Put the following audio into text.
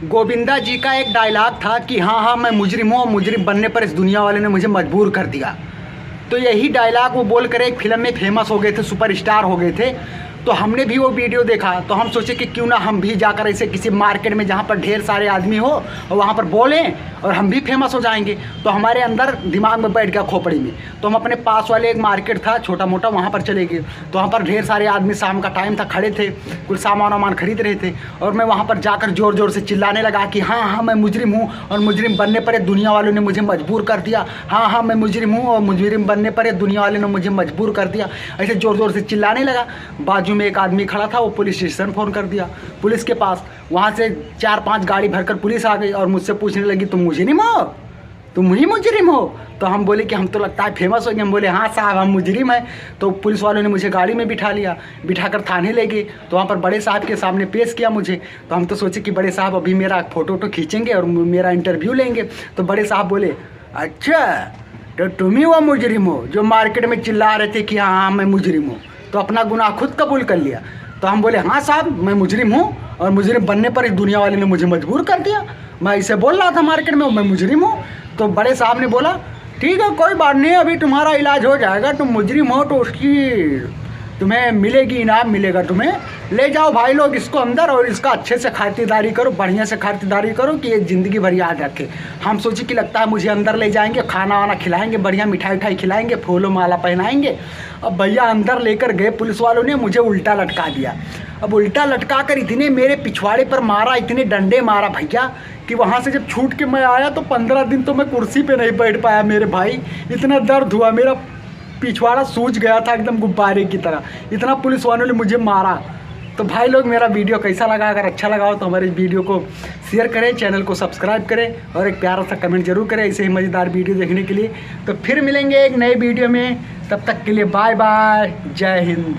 गोविंदा जी का एक डायलॉग था कि हाँ हाँ मैं मुजरिम हूँ और मुजरिम बनने पर इस दुनिया वाले ने मुझे मजबूर कर दिया। तो यही डायलॉग वो बोल कर एक फिल्म में फेमस हो गए थे, सुपरस्टार हो गए थे। तो हमने भी वो वीडियो देखा तो हम सोचे कि क्यों ना हम भी जाकर ऐसे किसी मार्केट में जहाँ पर ढेर सारे आदमी हो और वहाँ पर बोलें और हम भी फेमस हो जाएंगे। तो हमारे अंदर दिमाग में बैठ गया खोपड़ी में। तो हम अपने पास वाले एक मार्केट था छोटा मोटा, वहाँ पर चले गए। तो वहाँ पर ढेर सारे आदमी, शाम का टाइम था, खड़े थे, कुछ सामान वामान खरीद रहे थे। और मैं वहाँ पर जाकर ज़ोर ज़ोर से चिल्लाने लगा कि हाँ हाँ मैं मुजरिम हूँ और मुजरिम बनने पर दुनिया वालों ने मुझे मजबूर कर दिया। हाँ हाँ मैं मुजरिम हूँ और मुजरिम बनने पर दुनिया वालों ने मुझे मजबूर कर दिया। ऐसे ज़ोर ज़ोर से चिल्लाने लगा। बाजू में एक आदमी खड़ा था, वो पुलिस स्टेशन फ़ोन कर दिया, पुलिस के पास। वहाँ से 4-5 गाड़ी भरकर पुलिस आ गई और मुझसे पूछने लगी तुम मुजरिम हो, तुम ही मुजरिम हो। तो हम बोले कि हम तो लगता है फेमस हो गए। हम बोले हाँ साहब हम मुजरिम हैं। तो पुलिस वालों ने मुझे गाड़ी में बिठा लिया, बिठाकर थाने ले गए। तो वहाँ पर बड़े साहब के सामने पेश किया मुझे। तो हम तो सोचे कि बड़े साहब अभी मेरा फ़ोटो खींचेंगे और मेरा इंटरव्यू लेंगे। तो बड़े साहब बोले अच्छा तो तुम ही वो मुजरिम हो जो मार्केट में चिल्ला रहे थे कि हाँ हाँ मैं मुजरिम हूँ, तो अपना गुनाह खुद कबूल कर लिया। तो हम बोले हाँ साहब मैं मुजरिम हूँ और मुजरिम बनने पर इस दुनिया वाले ने मुझे मजबूर कर दिया। मैं इसे बोल रहा था मार्केट में मैं मुजरिम हूँ। तो बड़े साहब ने बोला ठीक है कोई बात नहीं, अभी तुम्हारा इलाज हो जाएगा, तुम मुजरिम हो तो उसकी तुम्हें मिलेगी, इनाम मिलेगा तुम्हें। ले जाओ भाई लोग इसको अंदर और इसका अच्छे से खातिरदारी करो, बढ़िया से खातिरदारी करो कि ये ज़िंदगी भर याद रखे। हम सोचे कि लगता है मुझे अंदर ले जाएंगे, खाना वाना खिलाएंगे, बढ़िया मिठाई उठाई खिलाएंगे, फूलों माला पहनाएंगे। अब भैया अंदर लेकर गए, पुलिस वालों ने मुझे उल्टा लटका दिया। अब उल्टा लटका कर इतने मेरे पिछवाड़े पर मारा, इतने डंडे मारा भैया कि वहाँ से जब छूट के मैं आया तो 15 दिन तो मैं कुर्सी पे नहीं बैठ पाया मेरे भाई। इतना दर्द हुआ, मेरा पिछवाड़ा सूज गया था एकदम गुब्बारे की तरह, इतना पुलिस वालों ने मुझे मारा। तो भाई लोग मेरा वीडियो कैसा लगा? अगर अच्छा लगा हो तो हमारे वीडियो को शेयर करें, चैनल को सब्सक्राइब करें और एक प्यारा सा कमेंट जरूर करें ऐसे ही मज़ेदार वीडियो देखने के लिए। तो फिर मिलेंगे एक नए वीडियो में, तब तक के लिए बाय बाय, जय हिंद।